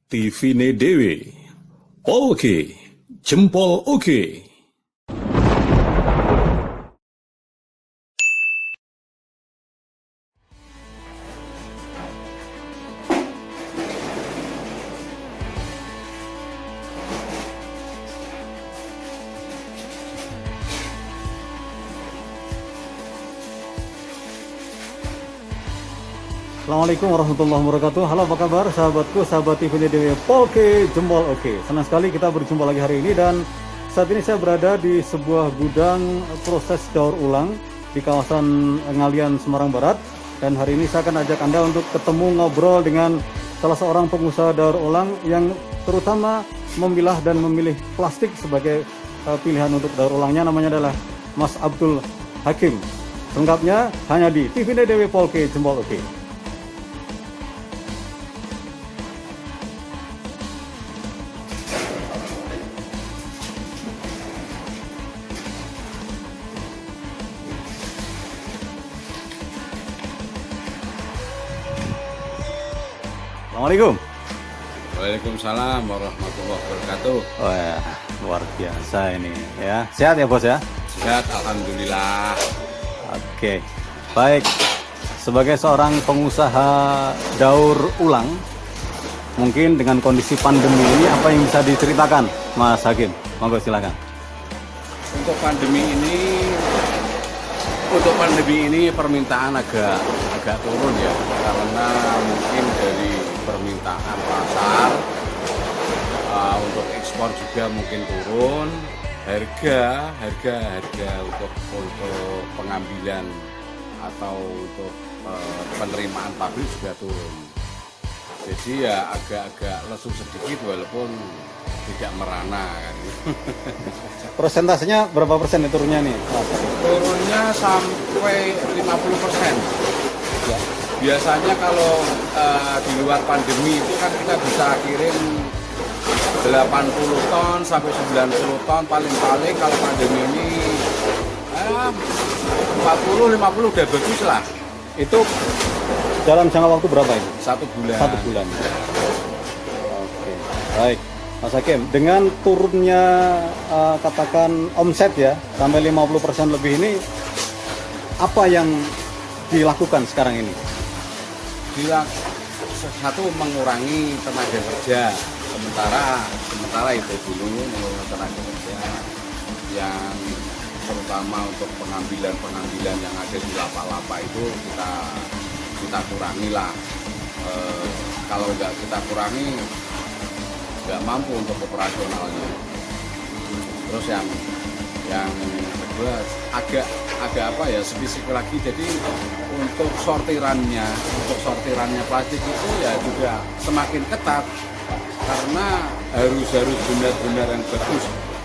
TV-ne dewe. Oke, jempol oke. Assalamualaikum warahmatullahi wabarakatuh. Halo, apa kabar sahabatku, sahabat TV Dewi Polke Jempol Oke. Senang sekali kita berjumpa lagi hari ini, dan saat ini saya berada di sebuah gudang proses daur ulang di kawasan Ngalian, Semarang Barat. Dan hari ini saya akan ajak Anda untuk ketemu ngobrol dengan salah seorang pengusaha daur ulang yang terutama memilah dan memilih plastik sebagai pilihan untuk daur ulangnya. Namanya adalah Mas Abdul Hakim. Lengkapnya hanya di TV Dewi Polke Jempol Oke. Assalamualaikum. Waalaikumsalam warahmatullahi wabarakatuh. Wah, luar biasa ini ya. Sehat ya bos ya? Sehat, alhamdulillah. Oke, baik. Sebagai seorang pengusaha daur ulang, mungkin dengan kondisi pandemi ini apa yang bisa diceritakan, Mas Hakim? Monggo silakan. Untuk pandemi ini permintaan agak turun ya, karena mungkin dari permintaan pasar untuk ekspor juga mungkin turun. Harga untuk pengambilan atau untuk penerimaan pabrik juga turun. Jadi ya agak lesu sedikit walaupun tidak merana kan. Persentasenya berapa persen nih turunnya nih? Turunnya sampai 50%. Ya. Biasanya kalau di luar pandemi itu kan kita bisa kirim 80 ton sampai 90 ton paling-paling. Kalau pandemi ini 40-50 udah bagus lah. Itu dalam jangka waktu berapa ini? 1 bulan. 1 bulan. Oke, baik. Mas Hakim, dengan turunnya katakan omset ya sampai 50% lebih ini, apa yang dilakukan sekarang ini? Satu, mengurangi tenaga kerja sementara itu dulu, mengurangi tenaga kerja yang terutama untuk pengambilan yang ada di lapak-lapak itu kita kurangi lah. Kalau nggak kita kurangi nggak mampu untuk operasionalnya. Terus yang kedua agak apa ya, spesifik lagi. Jadi untuk sortirannya plastik itu ya juga semakin ketat, karena harus benar-benar yang bagus.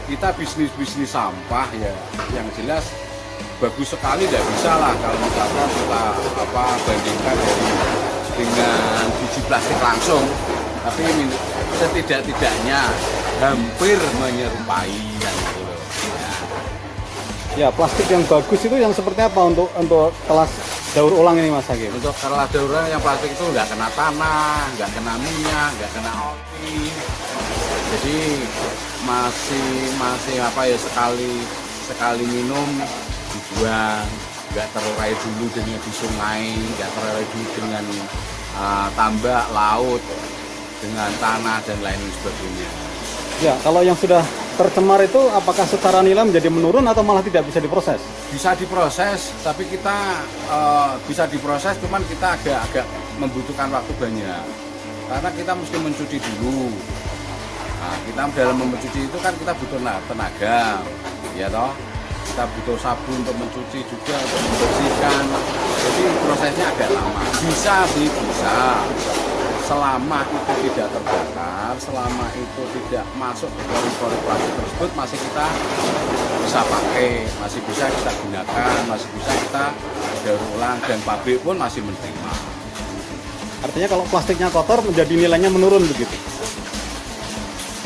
Kita bisnis sampah ya, yang jelas bagus sekali tidak bisa lah kalau misalkan kita bandingkan dengan biji plastik langsung, tapi setidak-tidaknya hampir menyerupai kan gitu loh. Ya, plastik yang bagus itu yang seperti apa untuk kelas daur ulang ini, Mas Hakim? Untuk kelas daur ulang yang plastik itu nggak kena tanah, nggak kena minyak, nggak kena oli. Jadi masih apa ya, sekali minum dibuang, nggak terurai dulu dengan di sungai, nggak terurai dulu dengan tambak laut, dengan tanah dan lain sebagainya. Ya, kalau yang sudah tercemar itu apakah secara nilai menjadi menurun atau malah tidak bisa diproses? Bisa diproses, tapi kita bisa diproses, cuman kita agak membutuhkan waktu banyak, karena kita mesti mencuci dulu. Nah, kita dalam mencuci itu kan kita butuh tenaga, ya toh. Kita butuh sabun untuk mencuci juga, untuk membersihkan. Jadi prosesnya agak lama. Bisa, selama itu tidak terbakar, selama itu tidak masuk ke pori-pori plastik tersebut, masih kita bisa pakai, masih bisa kita gunakan, masih bisa kita daur ulang, dan pabrik pun masih menerima. Artinya kalau plastiknya kotor menjadi nilainya menurun begitu?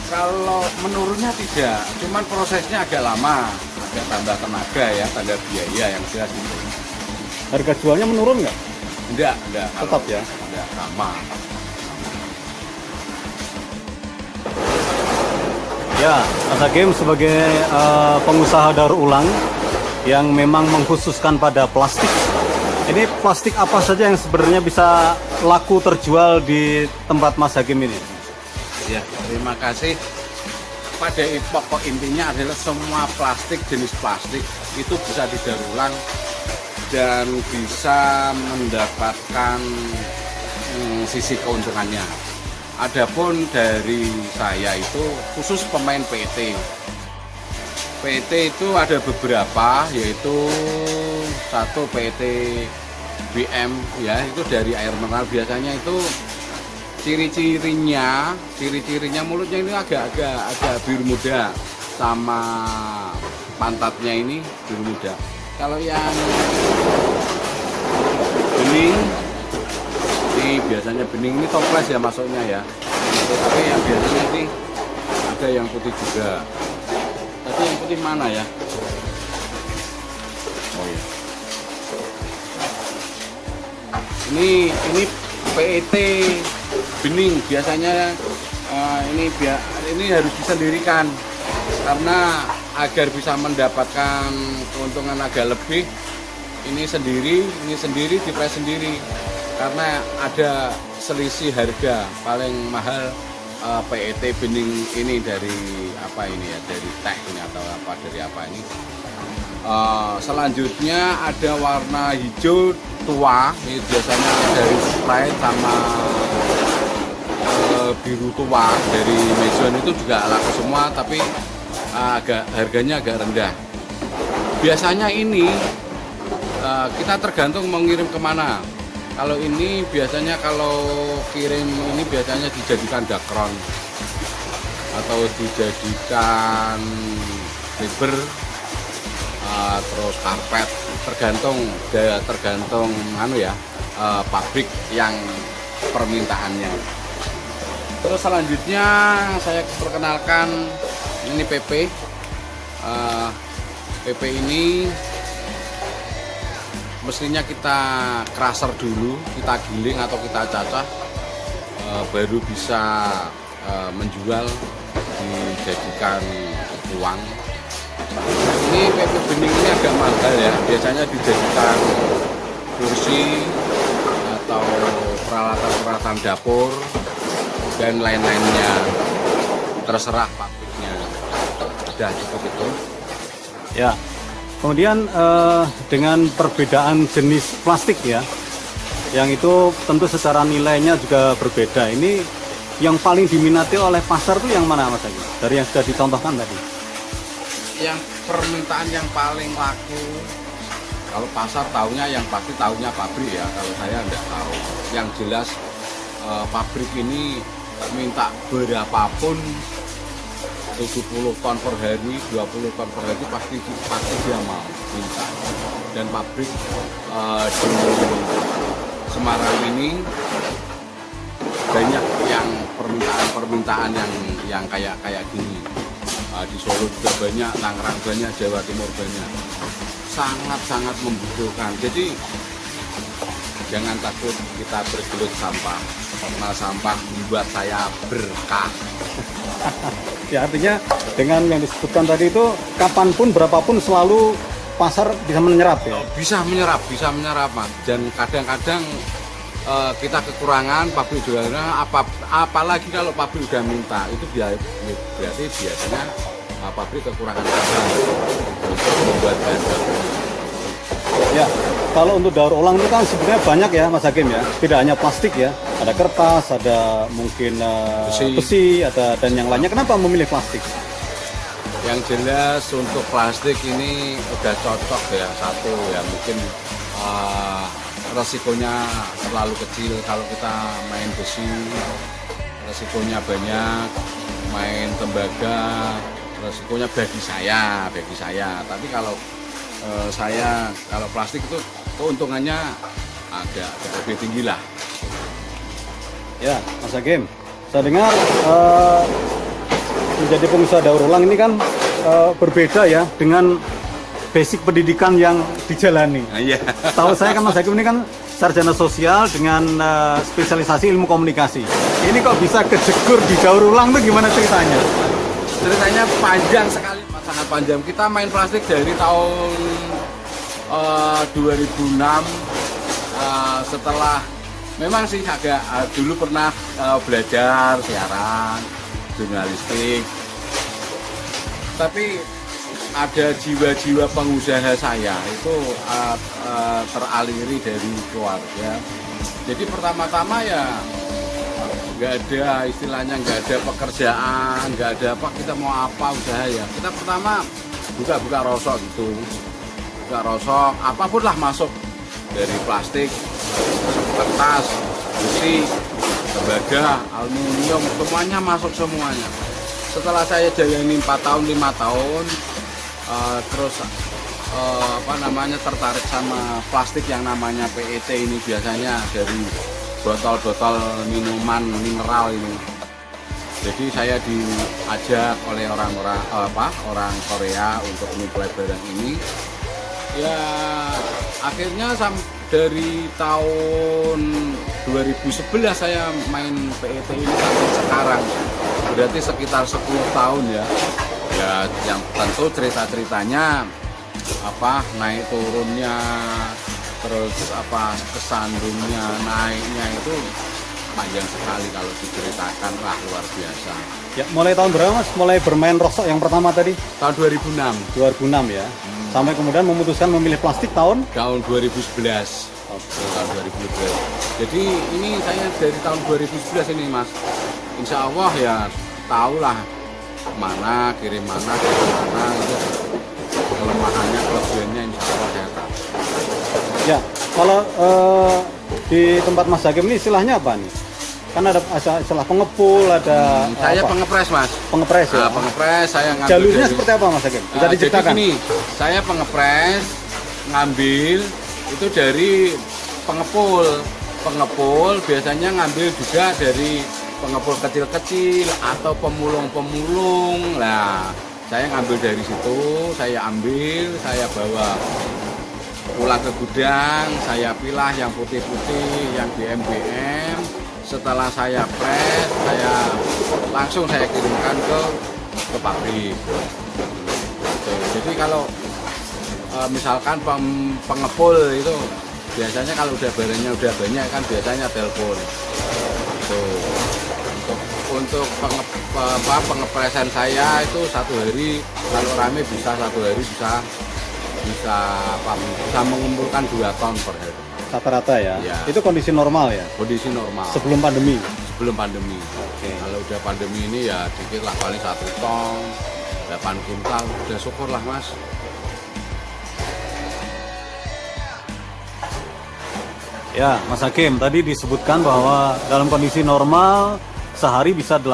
Kalau menurunnya tidak, cuman prosesnya agak lama, agak tambah tenaga ya, tambah biaya yang jelas itu. Harga jualnya menurun nggak? Enggak. Tetap ya? Enggak, sama. Ya, Mas Hakim sebagai pengusaha daur ulang yang memang mengkhususkan pada plastik. Ini plastik apa saja yang sebenarnya bisa laku terjual di tempat Mas Hakim ini? Ya, terima kasih. Pada pokok intinya adalah semua plastik, jenis plastik itu bisa didaur ulang dan bisa mendapatkan sisi keuntungannya. Adapun dari saya itu khusus pemain PET. PET itu ada beberapa, yaitu satu PET BM ya, itu dari air mineral. Biasanya itu ciri-cirinya mulutnya ini agak biru muda, sama pantatnya ini biru muda. Kalau yang bening ini biasanya bening, ini toples ya masuknya ya. Tapi yang biasanya ini ada yang putih juga. Tapi yang putih mana ya? Oh ya. Ini PET bening biasanya ini harus disendirikan karena agar bisa mendapatkan keuntungan agak lebih. Ini sendiri dipres sendiri karena ada selisih harga. Paling mahal PET bening ini dari apa ini ya, dari teh ini atau apa, dari apa ini. Selanjutnya ada warna hijau tua, ini biasanya dari Sprite sama biru tua dari Maison itu juga laku semua, tapi harganya agak rendah. Biasanya ini kita tergantung mau ngirim kemana. Kalau ini biasanya kalau kirim ini biasanya dijadikan dakron atau dijadikan fiber, terus karpet, tergantung pabrik yang permintaannya. Terus selanjutnya saya perkenalkan ini PP. PP ini mestinya kita crusher dulu, kita giling atau kita cacah, baru bisa menjual, dijadikan uang. Ini PP bening ini agak mahal ya, biasanya dijadikan kursi atau peralatan-peralatan dapur dan lain-lainnya, terserah pabriknya. Udah cukup itu. Ya. Kemudian dengan perbedaan jenis plastik ya, yang itu tentu secara nilainya juga berbeda. Ini yang paling diminati oleh pasar tuh yang mana Mas Hakim? Dari yang sudah dicontohkan tadi. Yang permintaan yang paling laku, kalau pasar tahunya yang pasti tahunya pabrik ya. Kalau saya enggak tahu. Yang jelas pabrik ini minta berapapun, 70 ton per hari, 20 ton per hari pasti dia mau minta. Dan pabrik di Semarang ini banyak yang permintaan yang kayak gini. Di Solo juga banyak, Tangerang banyak, Jawa Timur banyak. Sangat membutuhkan. Jadi jangan takut kita bergelut sampah, karena sampah membuat saya berkah. Ya, artinya dengan yang disebutkan tadi itu kapanpun berapapun selalu pasar bisa menyerap ya. Bisa menyerap Mas. Dan kadang-kadang kita kekurangan, pabrik juga apalagi kalau pabrik udah minta, itu berarti biasanya pabrik kekurangan barang untuk membuat bahan baku. Ya, kalau untuk daur ulang itu kan sebenarnya banyak ya Mas Hakim ya. Tidak hanya plastik ya, ada kertas, ada mungkin besi, dan yang lainnya. Kenapa memilih plastik? Yang jelas untuk plastik ini udah cocok ya, satu ya mungkin resikonya terlalu kecil. Kalau kita main besi resikonya banyak, main tembaga resikonya bagi saya. Tapi kalau kalau plastik itu keuntungannya agak lebih tinggi lah. Ya, Mas Hakim, saya dengar menjadi pengusaha daur ulang ini kan berbeda ya dengan basic pendidikan yang dijalani. Iya. Tahu saya kan Mas Hakim ini kan sarjana sosial dengan spesialisasi ilmu komunikasi. Ini kok bisa kejegur di daur ulang tuh gimana ceritanya? ceritanya panjang sekali, sangat panjang. Kita main plastik dari tahun 2006. Setelah memang sih agak dulu pernah belajar siaran jurnalistik, tapi ada jiwa-jiwa pengusaha saya itu teraliri dari keluarga. Jadi pertama-tama ya nggak ada istilahnya, nggak ada pekerjaan, nggak ada apa, kita mau apa usaha ya. Kita pertama buka rosok gitu, buka rosok, apapun lah masuk, dari plastik, kertas, besi, tembaga, aluminium, semuanya masuk semuanya. Setelah saya jalani 4 tahun, 5 tahun, terus tertarik sama plastik yang namanya PET ini, biasanya dari botol-botol minuman mineral ini. Jadi saya diajak oleh orang Korea untuk memulai barang ini. Ya akhirnya dari tahun 2011 saya main PET ini sampai sekarang. Berarti sekitar 10 tahun ya. Ya yang tentu cerita-ceritanya naik turunnya, terus kesandungnya, naiknya itu panjang sekali kalau diceritakan, luar biasa. Ya, mulai tahun berapa Mas mulai bermain rosok yang pertama tadi? Tahun 2006. 2006 ya. Sampai kemudian memutuskan memilih plastik tahun 2011. Oke. Tahun 2011. Jadi ini saya dari tahun 2011 ini Mas. Insya Allah ya tahulah kirim mana itu kelemahannya, kelebihannya insya Allah ya tahu. Ya, kalau di tempat Mas Hakim ini istilahnya apa nih? Kan ada istilah pengepul, ada saya pengepres Mas. Pengepres ya. Pengepres saya ngambil. Jalurnya seperti apa Mas Hakim? Bisa diceritakan? Jadi gini, saya pengepres ngambil itu dari pengepul. Pengepul biasanya ngambil juga dari pengepul kecil-kecil atau pemulung-pemulung. Nah, saya ngambil dari situ, saya ambil, saya bawa pulang ke gudang, saya pilah yang putih-putih, yang BM-BM. Setelah saya press, saya kirimkan ke pabrik. Jadi kalau misalkan pengepul itu biasanya kalau udah barangnya udah banyak kan biasanya telepon. Untuk pengepresan saya itu satu hari kalau rame bisa mengumpulkan 2 ton per hari. Rata-rata ya? Ya. Itu kondisi normal ya? Kondisi normal. Sebelum pandemi? Sebelum pandemi. Oke. Kalau udah pandemi ini ya dikit lah, paling 1 ton, 8 kuntal, udah syukur lah Mas. Ya, Mas Hakim, tadi disebutkan bahwa dalam kondisi normal sehari bisa 1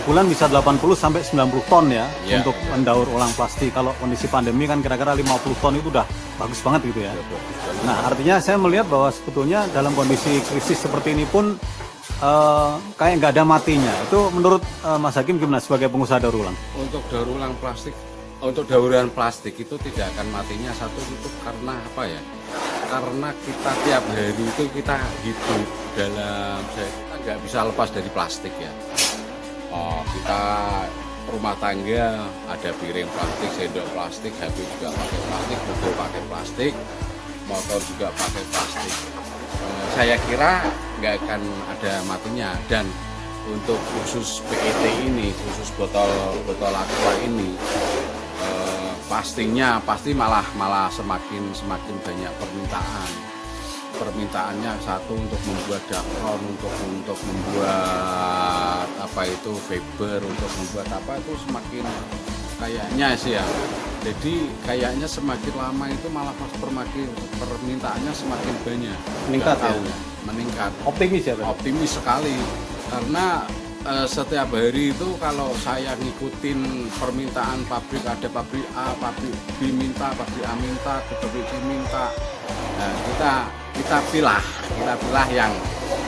bulan bisa 80 sampai 90 ton ya, untuk mendaur ulang plastik. Kalau kondisi pandemi kan kira-kira 50 ton itu udah bagus banget gitu ya. Nah, artinya saya melihat bahwa sebetulnya dalam kondisi krisis seperti ini pun kayak nggak ada matinya. Itu menurut Mas Hakim gimana sebagai pengusaha daur ulang? Untuk daur ulang plastik, untuk dauran plastik itu tidak akan matinya satu itu karena apa ya? Karena kita tiap hari itu kita hidup dalam, kita nggak bisa lepas dari plastik ya. Kita rumah tangga ada piring plastik, sendok plastik, HP juga pakai plastik, mobil pakai plastik, motor juga pakai plastik. Saya kira nggak akan ada matinya. Dan untuk khusus PET ini, khusus botol aqua ini, pasti malah semakin banyak permintaannya. Satu untuk membuat dakron, untuk membuat fiber, untuk membuat itu semakin kayaknya sih ya. Jadi kayaknya semakin lama itu malah permintaannya semakin banyak. Meningkat ya? Meningkat. Optimis ya? Optimis sekali. Karena setiap hari itu kalau saya ngikutin permintaan pabrik, ada pabrik A, pabrik B minta, pabrik A minta, pabrik C minta. Nah, kita pilah yang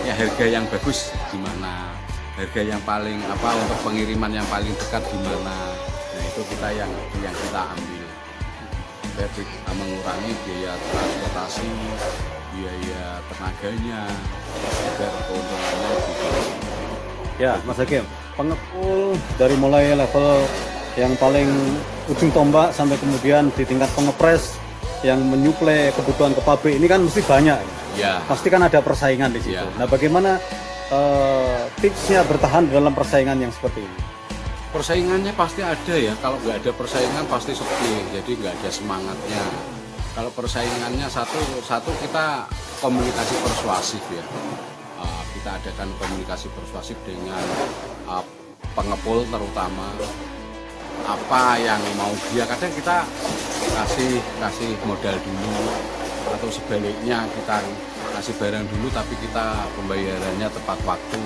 harga yang bagus di mana, harga yang paling untuk pengiriman yang paling dekat di mana. Nah, itu kita yang kita ambil. Kita mengurangi biaya transportasi, biaya tenaganya, agar keuntungannya lebih. Ya, Mas Hakim, pengepul dari mulai level yang paling ujung tombak sampai kemudian di tingkat pengepres yang menyuplai kebutuhan ke pabrik ini kan mesti banyak. Ya. Pasti kan ada persaingan di situ. Ya. Nah, bagaimana tipsnya bertahan dalam persaingan yang seperti ini? Persaingannya pasti ada ya. Kalau nggak ada persaingan pasti sepi. Jadi nggak ada semangatnya. Kalau persaingannya satu kita komunikasi persuasif ya. Kita adakan komunikasi persuasif dengan pengepul terutama. Apa yang mau dia, kadang kita kasih modal dulu atau sebaliknya kita kasih barang dulu tapi kita pembayarannya tepat waktu.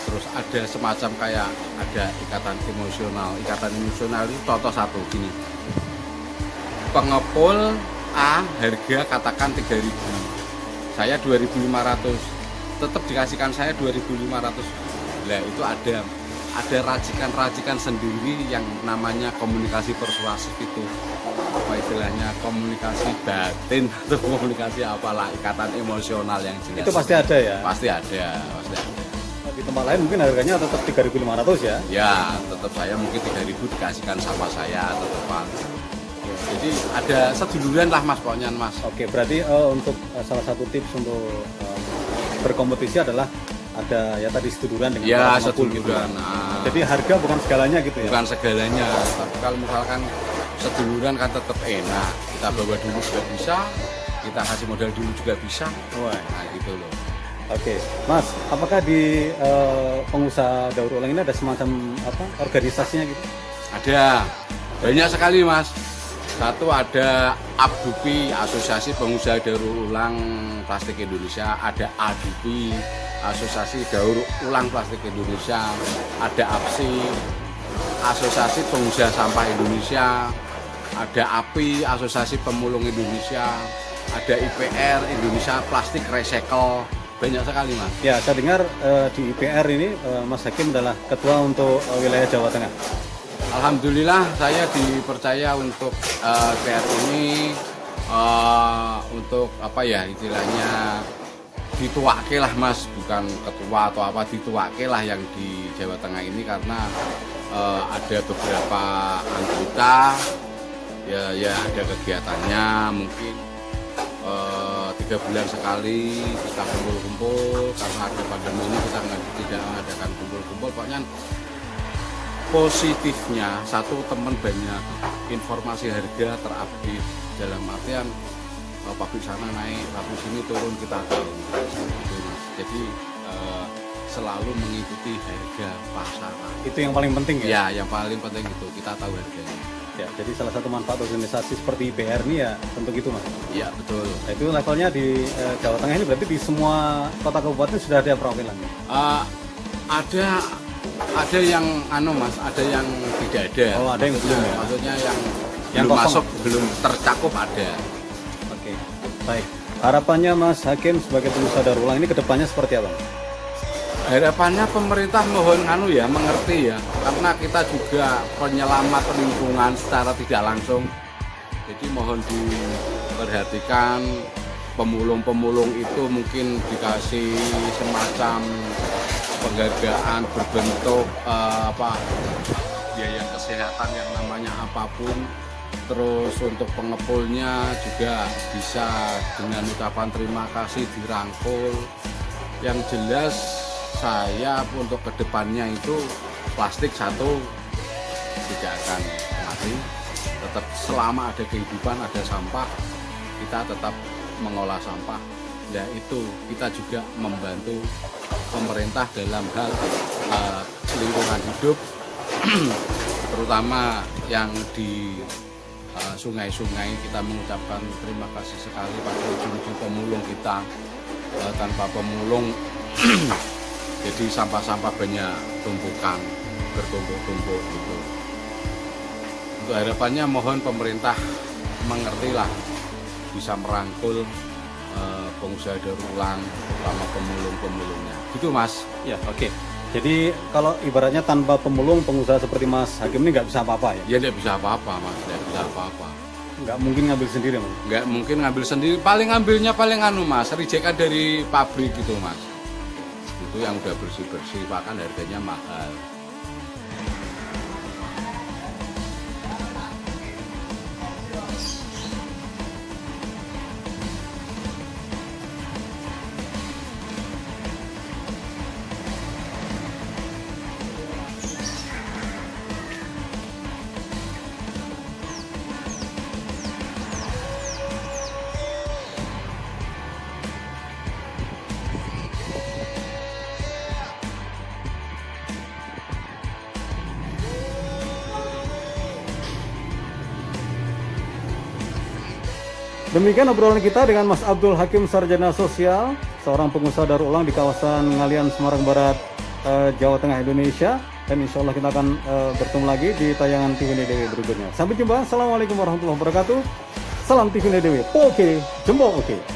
Terus ada semacam kayak ada ikatan emosional itu contoh satu gini, pengepul A harga katakan 3.000, saya 2.500, tetap dikasihkan saya 2.500. Nah itu ada racikan-racikan sendiri yang namanya komunikasi persuasif itu, apa istilahnya, komunikasi batin atau komunikasi apalah, ikatan emosional yang jelas. Itu pasti ada ya? Pasti ada. Di tempat lain mungkin harganya tetap 3.500 ya? Ya, tetap saya mungkin 3.000 dikasihkan sama saya tetepan. Jadi ada seduluran lah mas pokoknya mas. Oke, berarti untuk salah satu tips untuk berkompetisi adalah ada ya tadi seduluran dengan ya, para pengepul gitu. Nah, jadi harga bukan segalanya gitu ya? Bukan segalanya, tapi kalau misalkan seduluran kan tetap enak. Kita bawa dulu juga bisa, kita kasih modal dulu juga bisa. Wah. Nah gitu loh. Oke, Mas, apakah di pengusaha daur ulang ini ada semacam organisasinya gitu? Ada, banyak sekali mas. Satu ada APDUPI, Asosiasi Pengusaha Daur Ulang Plastik Indonesia. Ada ADUPI, Asosiasi Daur Ulang Plastik Indonesia. Ada APSI, Asosiasi Pengusaha Sampah Indonesia. Ada API, Asosiasi Pemulung Indonesia. Ada IPR, Indonesia Plastik Recycle. Banyak sekali mas. Ya, saya dengar di IPR ini Mas Hakim adalah ketua untuk wilayah Jawa Tengah. Alhamdulillah saya dipercaya untuk PR ini untuk apa ya istilahnya dituake lah mas, bukan ketua atau apa, dituake lah yang di Jawa Tengah ini karena ada beberapa anggota ya ada kegiatannya mungkin 3 bulan sekali kita kumpul-kumpul, karena ada pandemi ini kita tidak mengadakan kumpul-kumpul. Pokoknya positifnya satu, teman banyak informasi harga terupdate, dalam artian pabrik sana naik, pabrik sini turun, kita tahu gitu, mas. Jadi selalu mengikuti harga pasaran. Itu yang paling penting ya? Ya, yang paling penting itu kita tahu harganya. Ya, jadi salah satu manfaat organisasi seperti IPR ini ya tentu gitu mas? Iya betul. Nah, itu levelnya di Jawa Tengah ini berarti di semua kota kabupaten sudah ada perwakilan? Ada yang mas, ada yang tidak ada. Oh, ada yang belum ya? Maksudnya yang belum kosong, masuk, belum tercakup ada. Oke, baik. Harapannya Mas Hakim sebagai pengusaha daur ulang ini kedepannya seperti apa? Harapannya pemerintah mohon mengerti ya, karena kita juga penyelamat lingkungan secara tidak langsung. Jadi mohon diperhatikan, pemulung-pemulung itu mungkin dikasih semacam penghargaan berbentuk biaya kesehatan yang namanya apapun. Terus untuk pengepulnya juga bisa dengan ucapan terima kasih dirangkul. Yang jelas saya untuk kedepannya itu plastik satu tidak akan mati, tetap selama ada kehidupan, ada sampah, kita tetap mengolah sampah. Ya itu kita juga membantu pemerintah dalam hal lingkungan hidup, terutama yang di sungai-sungai. Kita mengucapkan terima kasih sekali pada ujung-ujung pemulung kita. Tanpa pemulung jadi sampah-sampah banyak tumpukan, bertumpuk-tumpuk gitu. Untuk harapannya mohon pemerintah mengertilah, bisa merangkul pengusaha daur ulang, sama pemulung-pemulungnya. Gitu mas. Ya, oke. Jadi kalau ibaratnya tanpa pemulung, pengusaha seperti Mas Hakim ini nggak bisa apa-apa ya? Ya tidak bisa apa-apa mas, tidak bisa apa-apa. Nggak mungkin ngambil sendiri mas? Nggak mungkin ngambil sendiri, paling ngambilnya paling mas, rejekan dari pabrik gitu mas. Itu yang udah bersih-bersih, bahkan harganya mahal. Demikian obrolan kita dengan Mas Abdul Hakim Sarjana Sosial, seorang pengusaha daur ulang di kawasan Ngalian, Semarang Barat, Jawa Tengah, Indonesia. Dan insya Allah kita akan bertemu lagi di tayangan TV Dewi berikutnya. Sampai jumpa. Assalamualaikum warahmatullahi wabarakatuh. Salam TV Dewi. Oke, jempol oke.